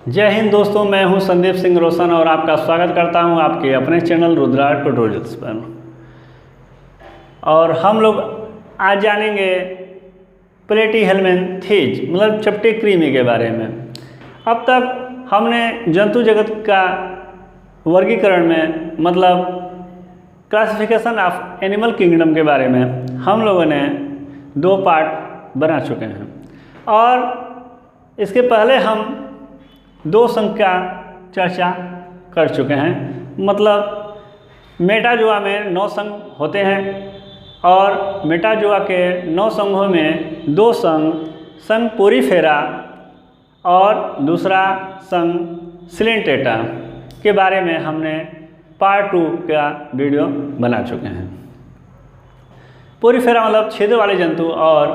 जय हिंद दोस्तों, मैं हूं संदीप सिंह रोशन और आपका स्वागत करता हूं आपके अपने चैनल रुद्रा ट्यूटोरियल्स पर। और हम लोग आज जानेंगे प्लेटीहेल्मिन्थेज मतलब चपटे कृमि के बारे में। अब तक हमने जंतु जगत का वर्गीकरण में मतलब क्लासिफिकेशन ऑफ एनिमल किंगडम के बारे में हम लोगों ने 2 पार्ट बना चुके हैं और इसके पहले हम 2 संघ का चर्चा कर चुके हैं। मतलब मेटाजोआ में 9 संघ होते हैं और मेटाजोआ के 9 संघों में 2 संघ पोरीफेरा और दूसरा संघ सिलेंटेटा के बारे में हमने पार्ट 2 का वीडियो बना चुके हैं। पोरीफेरा मतलब छेदे वाले जंतु और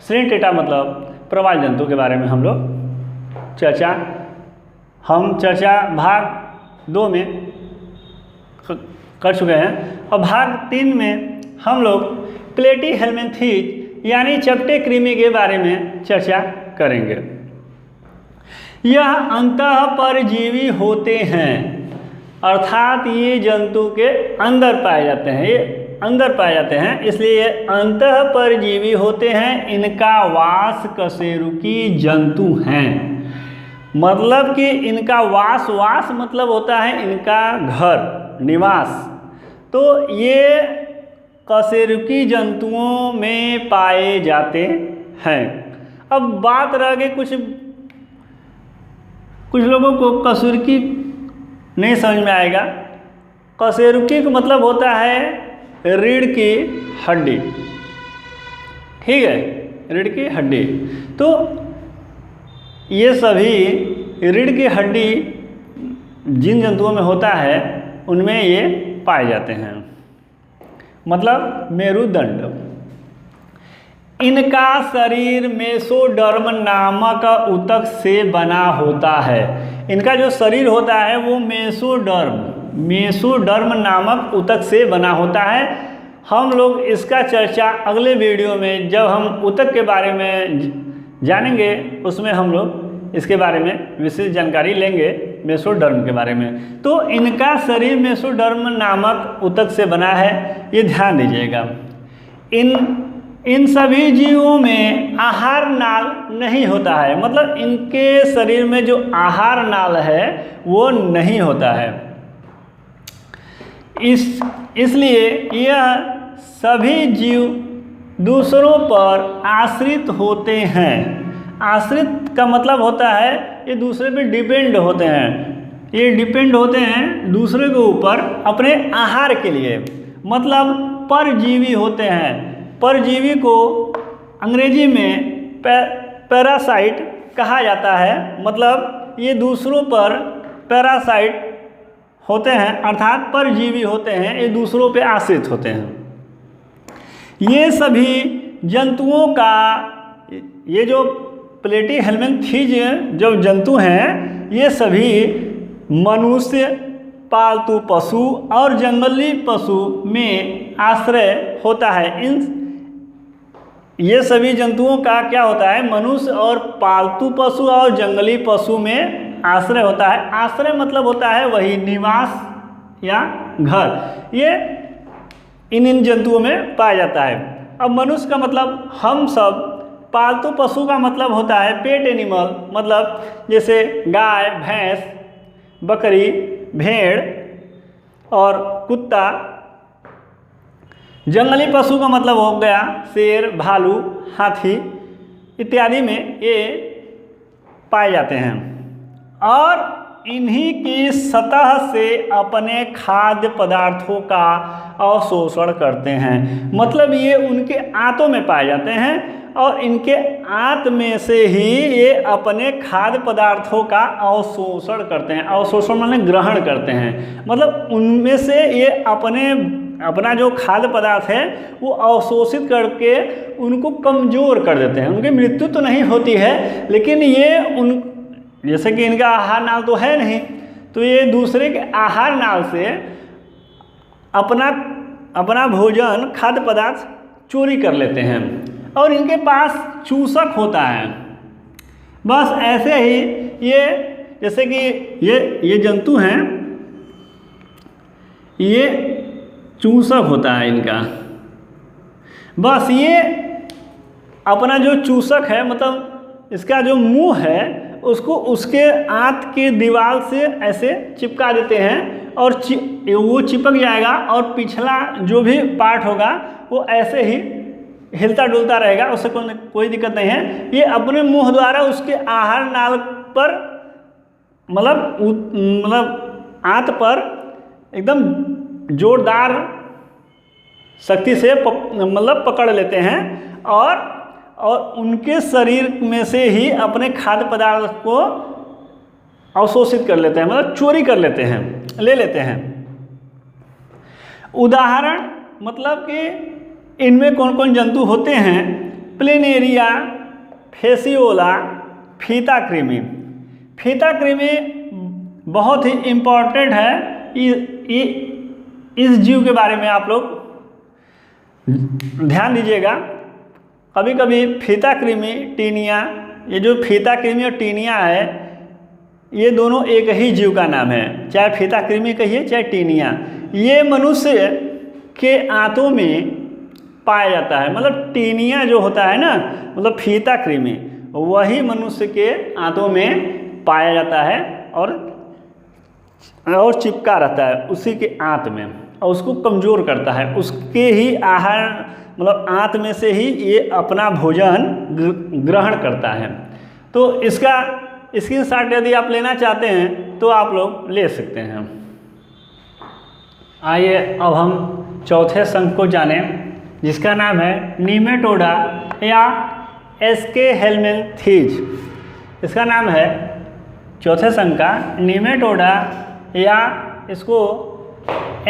सिलेंटेटा मतलब प्रवाल जंतु के बारे में हम लोग चर्चा भाग 2 में कर चुके हैं और भाग 3 में हम लोग प्लेटीहेल्मिन्थेज यानी चपटे कृमि के बारे में चर्चा करेंगे। यह अंतःपरजीवी होते हैं, अर्थात ये जंतु के अंदर पाए जाते हैं, ये अंदर पाए जाते हैं, इसलिए ये अंतःपरजीवी होते हैं। इनका वास कशेरुकी जंतु हैं, मतलब कि इनका वास मतलब होता है इनका घर निवास। तो ये कशेरुकी जंतुओं में पाए जाते हैं। अब बात रह गई कुछ लोगों को कशेरुकी नहीं समझ में आएगा। कशेरुकी का मतलब होता है रीढ़ की हड्डी, ठीक है, रीढ़ की हड्डी। तो ये सभी रीढ़ की हड्डी जिन जंतुओं में होता है उनमें ये पाए जाते हैं, मतलब मेरुदंड। इनका शरीर मेसोडर्म नामक ऊतक से बना होता है। इनका जो शरीर होता है वो मेसोडर्म नामक ऊतक से बना होता है। हम लोग इसका चर्चा अगले वीडियो में जब हम ऊतक के बारे में जानेंगे उसमें हम लोग इसके बारे में विशेष जानकारी लेंगे मेसोडर्म के बारे में। तो इनका शरीर मेसोडर्म नामक ऊतक से बना है, ये ध्यान दीजिएगा। इन सभी जीवों में आहार नाल नहीं होता है, मतलब इनके शरीर में जो आहार नाल है वो नहीं होता है। इसलिए यह सभी जीव दूसरों पर आश्रित होते हैं। आश्रित का मतलब होता है ये दूसरे पे डिपेंड होते हैं, ये डिपेंड होते हैं दूसरे के ऊपर अपने आहार के लिए, मतलब परजीवी होते हैं। परजीवी को अंग्रेजी में पैरासाइट कहा जाता है, मतलब ये दूसरों पर पैरासाइट होते हैं, अर्थात परजीवी होते हैं, ये दूसरों पे आश्रित होते हैं। ये सभी जंतुओं का ये जो प्लेटीहेल्मिन्थेज जो जंतु हैं ये सभी मनुष्य, पालतू पशु और जंगली पशु में आश्रय होता है। ये सभी जंतुओं का क्या होता है, मनुष्य और पालतू पशु और जंगली पशु में आश्रय होता है। आश्रय मतलब होता है वही निवास या घर, ये इन जंतुओं में पाया जाता है। अब मनुष्य का मतलब हम सब, पालतू पशु का मतलब होता है पेट एनिमल, मतलब जैसे गाय, भैंस, बकरी, भेड़ और कुत्ता। जंगली पशु का मतलब हो गया शेर, भालू, हाथी इत्यादि में ये पाए जाते हैं और इन्हीं की सतह से अपने खाद्य पदार्थों का अवशोषण करते हैं। मतलब ये उनके आंतों में पाए जाते हैं और इनके आंत में से ही ये अपने खाद्य पदार्थों का अवशोषण करते हैं। अवशोषण माने ग्रहण करते हैं, मतलब उनमें से ये अपना जो खाद्य पदार्थ है वो अवशोषित करके उनको कमज़ोर कर देते हैं। उनकी मृत्यु तो नहीं होती है, लेकिन ये जैसे कि इनका आहार नाल तो है नहीं, तो ये दूसरे के आहार नाल से अपना भोजन खाद्य पदार्थ चोरी कर लेते हैं और इनके पास चूसक होता है। बस ऐसे ही ये जैसे कि ये जंतु हैं, ये चूसक होता है इनका, बस ये अपना जो चूसक है मतलब इसका जो मुंह है उसको उसके आंत के दीवार से ऐसे चिपका देते हैं और वो चिपक जाएगा और पिछला जो भी पार्ट होगा वो ऐसे ही हिलता डुलता रहेगा, उससे कोई दिक्कत नहीं है। ये अपने मुंह द्वारा उसके आहार नाल पर मतलब आंत पर एकदम जोरदार शक्ति से मतलब पकड़ लेते हैं और उनके शरीर में से ही अपने खाद्य पदार्थ को अवशोषित कर लेते हैं, मतलब चोरी कर लेते हैं, ले लेते हैं। उदाहरण मतलब कि इनमें कौन कौन जंतु होते हैं? प्लेनेरिया, फेसियोला, फीता कृमि। फीता कृमि बहुत ही इम्पोर्टेंट है। इस जीव के बारे में आप लोग ध्यान दीजिएगा। कभी कभी फीता कृमि, टीनिया, ये जो फीता कृमि और टीनिया है ये दोनों एक ही जीव का नाम है, चाहे फीता कृमि कहिए चाहे टीनिया। ये मनुष्य के आंतों में पाया जाता है, मतलब टीनिया जो होता है ना, मतलब फीता कृमि वही मनुष्य के आंतों में पाया जाता है और चिपका रहता है उसी के आंत में और उसको कमज़ोर करता है। उसके ही आहार मतलब आंत में से ही ये अपना भोजन ग्रहण करता है। तो इसका स्क्रीनशॉट यदि आप लेना चाहते हैं तो आप लोग ले सकते हैं। आइए अब हम चौथे संघ को जानें जिसका नाम है नीमेटोडा या एस्के हेलमिंथीज। इसका नाम है चौथे संघ का नीमेटोडा या इसको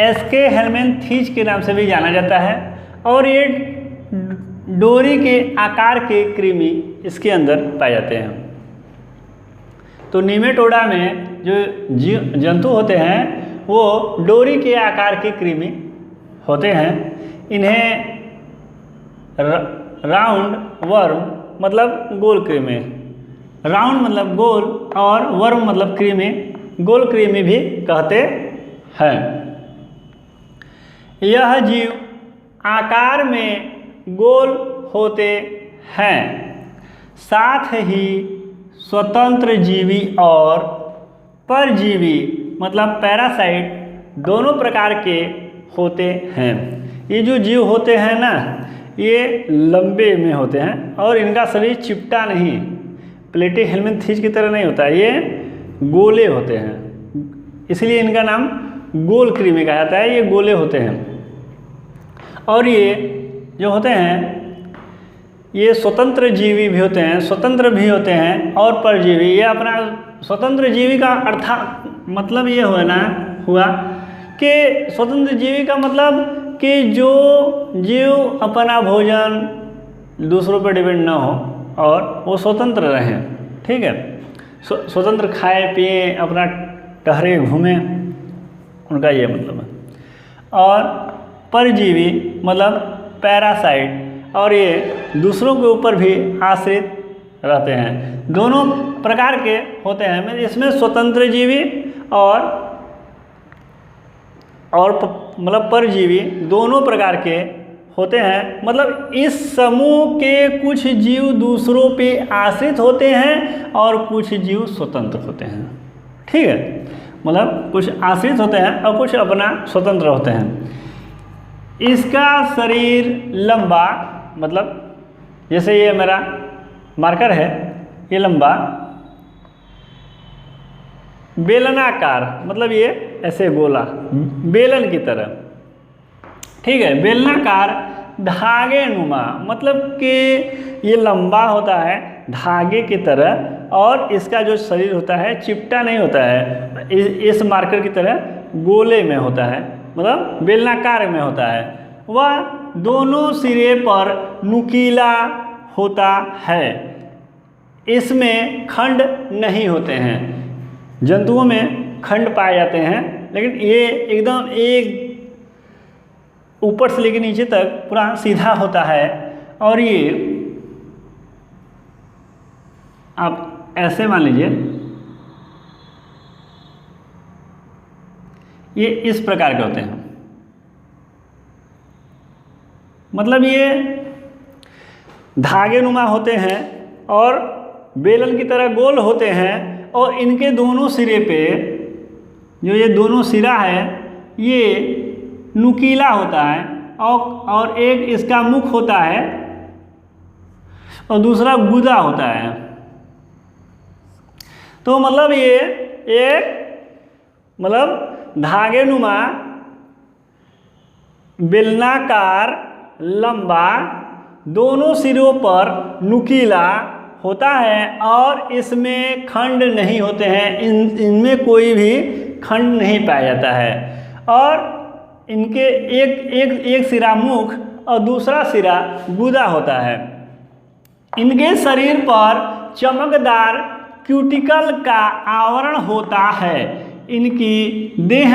एस्के हेलमिंथीज के नाम से भी जाना जाता है और ये डोरी के आकार के कृमि इसके अंदर पाए जाते हैं। तो नीमेटोडा में जो जंतु होते हैं वो डोरी के आकार के कृमि होते हैं। इन्हें राउंड वर्म मतलब गोल कृमि, राउंड मतलब गोल और वर्म मतलब कृमि, गोल कृमि भी कहते हैं। यह जीव आकार में गोल होते हैं, साथ ही स्वतंत्र जीवी और परजीवी मतलब पैरासाइट दोनों प्रकार के होते हैं। ये जो जीव होते हैं ना ये लंबे में होते हैं और इनका शरीर चिपटा नहीं, प्लेटी हेलमिंथीज की तरह नहीं होता है, ये गोले होते हैं, इसलिए इनका नाम गोल कृमि कहा जाता है। ये गोले होते हैं और ये जो होते हैं ये स्वतंत्र जीवी भी होते हैं, स्वतंत्र भी होते हैं और परजीवी। ये अपना स्वतंत्र जीवी का अर्थ मतलब ये हुआ कि स्वतंत्र जीवी का मतलब कि जो जीव अपना भोजन दूसरों पर डिपेंड ना हो और वो स्वतंत्र रहें, ठीक है, स्वतंत्र खाए पिए अपना टहरे घूमें, उनका ये मतलब है। और परजीवी मतलब पैरासाइट, और ये दूसरों के ऊपर भी आश्रित रहते हैं। दोनों प्रकार के होते हैं, इसमें स्वतंत्र जीवी और मतलब परजीवी दोनों प्रकार के होते हैं। मतलब इस समूह के कुछ जीव दूसरों पे आश्रित होते हैं और कुछ जीव स्वतंत्र होते हैं, ठीक है, मतलब कुछ आश्रित होते हैं और कुछ अपना स्वतंत्र होते हैं। इसका शरीर लंबा, मतलब जैसे ये मेरा मार्कर है, ये लंबा बेलनाकार, मतलब ये ऐसे गोला बेलन की तरह, ठीक है, बेलनाकार धागे नुमा, मतलब कि ये लंबा होता है धागे की तरह और इसका जो शरीर होता है चिपटा नहीं होता है, इस मार्कर की तरह गोले में होता है, मतलब बेलनाकार में होता है। वह दोनों सिरे पर नुकीला होता है, इसमें खंड नहीं होते हैं। जंतुओं में खंड पाए जाते हैं लेकिन ये एकदम एक ऊपर से लेकर नीचे तक पूरा सीधा होता है। और ये आप ऐसे मान लीजिए ये इस प्रकार के होते हैं, मतलब ये धागे नुमा होते हैं और बेलन की तरह गोल होते हैं, और इनके दोनों सिरे पे जो ये दोनों सिरा है ये नुकीला होता है, और एक इसका मुख होता है और दूसरा गुदा होता है। तो मतलब ये एक मतलब धागे नुमा बेलनाकार लंबा दोनों सिरों पर नुकीला होता है, और इसमें खंड नहीं होते हैं, इनमें कोई भी खंड नहीं पाया जाता है, और इनके एक सिरा मुख और दूसरा सिरा गुदा होता है। इनके शरीर पर चमकदार क्यूटिकल का आवरण होता है। इनकी देह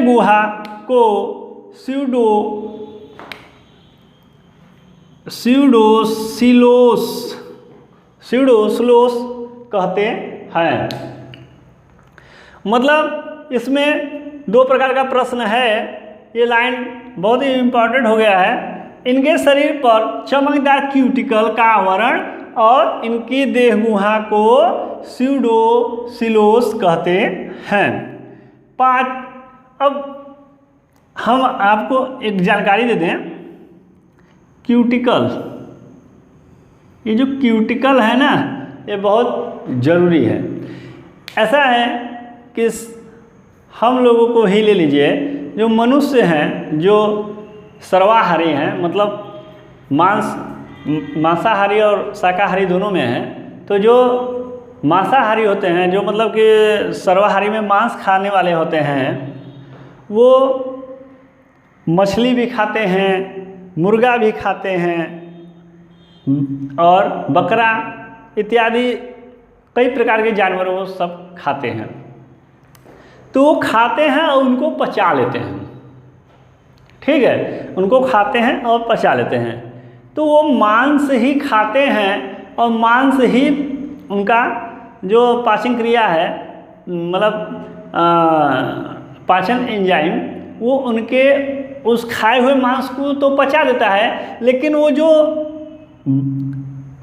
गुहा को स्यूडोसिलोस कहते हैं। मतलब इसमें दो प्रकार का प्रश्न है, ये लाइन बहुत ही इम्पोर्टेंट हो गया है। इनके शरीर पर चमकदार क्यूटिकल का आवरण और इनकी देह गुहा को स्यूडोसिलोस कहते हैं। अब हम आपको एक जानकारी दे दें, क्यूटिकल, ये जो क्यूटिकल है ना, ये बहुत ज़रूरी है। ऐसा है कि हम लोगों को ही ले लीजिए, जो मनुष्य हैं जो सर्वाहारी हैं, मतलब मांसाहारी और शाकाहारी दोनों में हैं, तो जो मांसाहारी होते हैं, जो मतलब कि सर्वाहारी में मांस खाने वाले होते हैं, वो मछली भी खाते हैं, मुर्गा भी खाते हैं और बकरा इत्यादि कई प्रकार के जानवर वो सब खाते हैं। तो वो खाते हैं और उनको पचा लेते हैं, ठीक है, उनको खाते हैं और पचा लेते हैं। तो वो मांस ही खाते हैं और मांस ही उनका जो पाचन क्रिया है, मतलब पाचन एंजाइम, वो उनके उस खाए हुए मांस को तो पचा देता है, लेकिन वो जो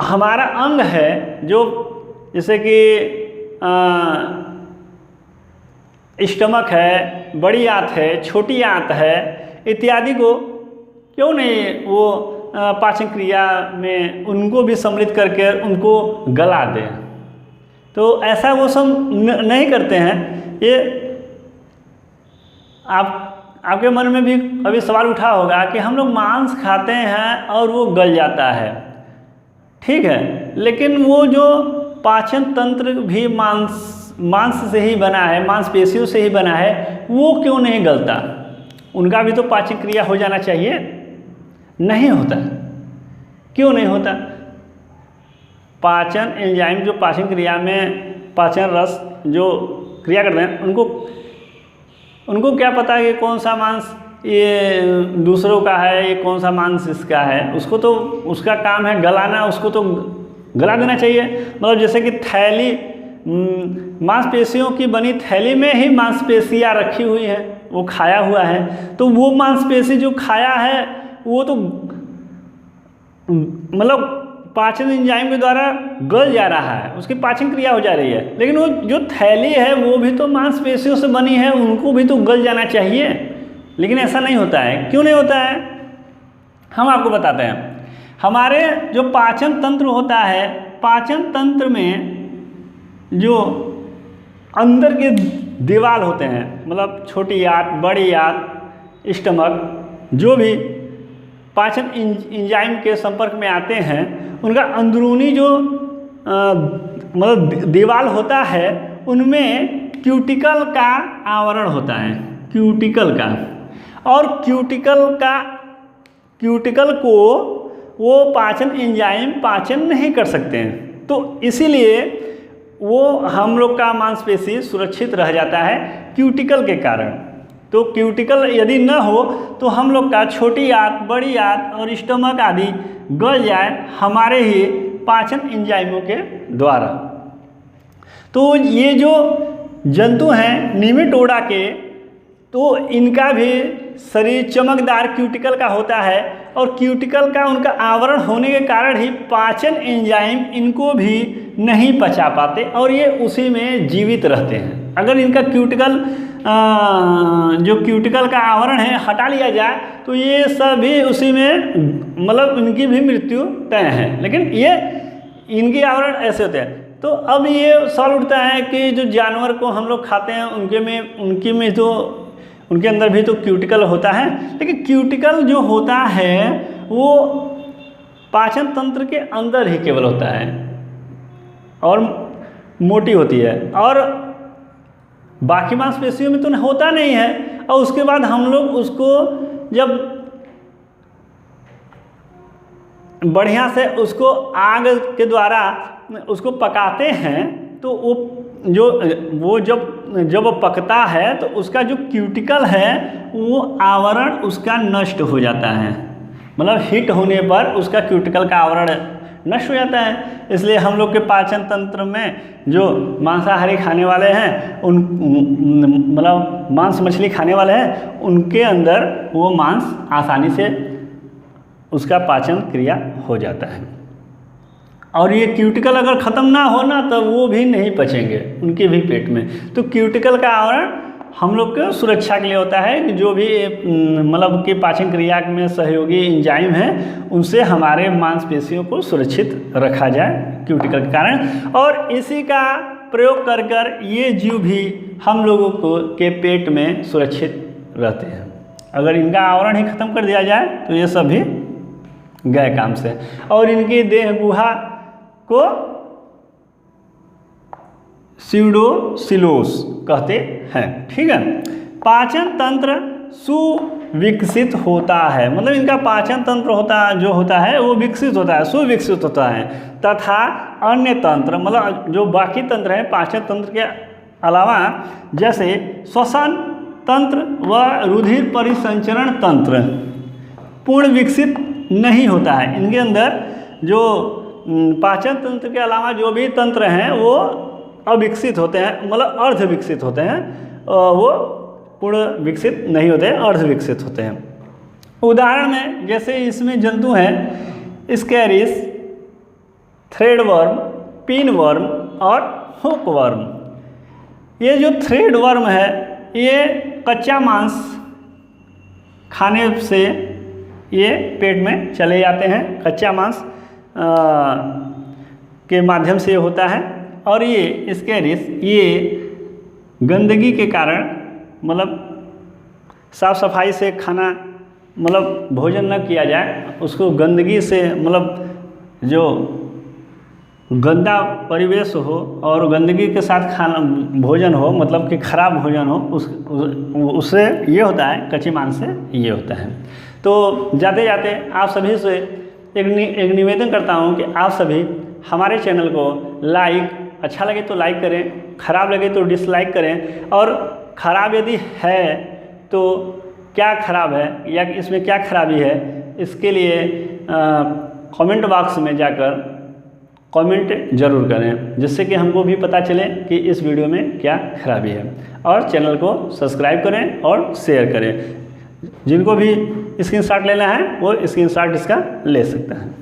हमारा अंग है, जो जैसे कि स्टमक है, बड़ी आंत है, छोटी आंत है इत्यादि को क्यों नहीं वो पाचन क्रिया में उनको भी सम्मिलित करके उनको गला दें। तो ऐसा वो सब नहीं करते हैं। ये आपके मन में भी अभी सवाल उठा होगा कि हम लोग मांस खाते हैं और वो गल जाता है, ठीक है, लेकिन वो जो पाचन तंत्र भी मांस से ही बना है, मांसपेशियों से ही बना है, वो क्यों नहीं गलता? उनका भी तो पाचन क्रिया हो जाना चाहिए, नहीं होता। क्यों नहीं होता? पाचन एंजाइम जो पाचन क्रिया में पाचन रस जो क्रिया करते हैं, उनको क्या पता है कि कौन सा मांस ये दूसरों का है, ये कौन सा मांस इसका है? उसको तो उसका काम है गलाना, उसको तो गला देना चाहिए। मतलब जैसे कि थैली, मांसपेशियों की बनी थैली में ही मांसपेशियाँ रखी हुई है, वो खाया हुआ है, तो वो मांसपेशी जो खाया है वो तो मतलब पाचन एंजाइम के द्वारा गल जा रहा है, उसकी पाचन क्रिया हो जा रही है, लेकिन वो जो थैली है वो भी तो मांसपेशियों से बनी है, उनको भी तो गल जाना चाहिए, लेकिन ऐसा नहीं होता है। क्यों नहीं होता है? हम आपको बताते हैं। हमारे जो पाचन तंत्र होता है, पाचन तंत्र में जो अंदर के दीवार होते हैं, मतलब छोटी आंत, बड़ी आंत, स्टमक, जो भी पाचन एंजाइम के संपर्क में आते हैं, उनका अंदरूनी जो मतलब दीवार होता है, उनमें क्यूटिकल का आवरण होता है, क्यूटिकल का, और क्यूटिकल को वो पाचन एंजाइम पाचन नहीं कर सकते हैं, तो इसीलिए वो हम लोग का मांसपेशी सुरक्षित रह जाता है क्यूटिकल के कारण। तो क्यूटिकल यदि न हो तो हम लोग का छोटी आंत, बड़ी आंत और स्टमक आदि गल जाए हमारे ही पाचन एंजाइमों के द्वारा। तो ये जो जंतु हैं निमेटोडा के, तो इनका भी शरीर चमकदार क्यूटिकल का होता है और क्यूटिकल का उनका आवरण होने के कारण ही पाचन एंजाइम इनको भी नहीं पचा पाते और ये उसी में जीवित रहते हैं। अगर इनका क्यूटिकल जो क्यूटिकल का आवरण है हटा लिया जाए तो ये सभी उसी में मतलब इनकी भी मृत्यु तय है। लेकिन ये इनके आवरण ऐसे होते हैं। तो अब ये सवाल उठता है कि जो जानवर को हम लोग खाते हैं उनके में तो उनके अंदर भी तो क्यूटिकल होता है, लेकिन क्यूटिकल जो होता है वो पाचन तंत्र के अंदर ही केवल होता है और मोटी होती है और बाकी मांसपेशियों में तो होता नहीं है। और उसके बाद हम लोग उसको जब बढ़िया से उसको आग के द्वारा उसको पकाते हैं तो वो जब वो पकता है तो उसका जो क्यूटिकल है वो आवरण उसका नष्ट हो जाता है। मतलब हीट होने पर उसका क्यूटिकल का आवरण नष्ट हो जाता है। इसलिए हम लोग के पाचन तंत्र में जो मांसाहारी खाने वाले हैं मतलब मांस मछली खाने वाले हैं उनके अंदर वो मांस आसानी से उसका पाचन क्रिया हो जाता है। और ये क्यूटिकल अगर ख़त्म ना हो ना तो वो भी नहीं पचेंगे उनके भी पेट में। तो क्यूटिकल का आवरण हम लोग के सुरक्षा के लिए होता है कि जो भी मतलब कि पाचन क्रिया में सहयोगी एंजाइम हैं उनसे हमारे मांसपेशियों को सुरक्षित रखा जाए क्यूटिकल के कारण। और इसी का प्रयोग कर कर ये जीव भी हम लोगों के पेट में सुरक्षित रहते हैं। अगर इनका आवरण ही ख़त्म कर दिया जाए तो ये सब भी गए काम से। और इनकी देह गुहा को स्यूडोसिलोस कहते हैं। ठीक है। पाचन तंत्र सुविकसित होता है, मतलब इनका पाचन तंत्र होता है वो विकसित होता है, सुविकसित होता है। तथा अन्य तंत्र मतलब जो बाकी तंत्र है पाचन तंत्र के अलावा जैसे श्वसन तंत्र व रुधिर परिसंचरण तंत्र पूर्ण विकसित नहीं होता है। इनके अंदर जो पाचन तंत्र के अलावा जो भी तंत्र हैं वो अविकसित होते हैं, मतलब अर्ध विकसित होते हैं, वो पूर्ण विकसित नहीं होते, अर्ध विकसित होते हैं। उदाहरण में जैसे इसमें जंतु हैं स्कैरिस, थ्रेडवर्म, पिनवर्म और हुकवर्म। ये जो थ्रेडवर्म है ये कच्चा मांस खाने से ये पेट में चले जाते हैं, कच्चा मांस के माध्यम से होता है। और ये स्कैरिस ये गंदगी के कारण मतलब साफ़ सफाई से खाना मतलब भोजन न किया जाए, उसको गंदगी से मतलब जो गंदा परिवेश हो और गंदगी के साथ खाना भोजन हो मतलब कि खराब भोजन हो उससे ये होता है, कच्चे मांस से ये होता है। तो जाते जाते आप सभी से एक निवेदन करता हूँ कि आप सभी हमारे चैनल को लाइक, अच्छा लगे तो लाइक करें, ख़राब लगे तो डिसलाइक करें। और ख़राब यदि है तो क्या ख़राब है या इसमें क्या खराबी है इसके लिए कमेंट बॉक्स में जाकर कमेंट ज़रूर करें, जिससे कि हमको भी पता चले कि इस वीडियो में क्या खराबी है। और चैनल को सब्सक्राइब करें और शेयर करें। जिनको भी स्क्रीनशॉट लेना है वो स्क्रीनशॉट इसका ले सकते हैं।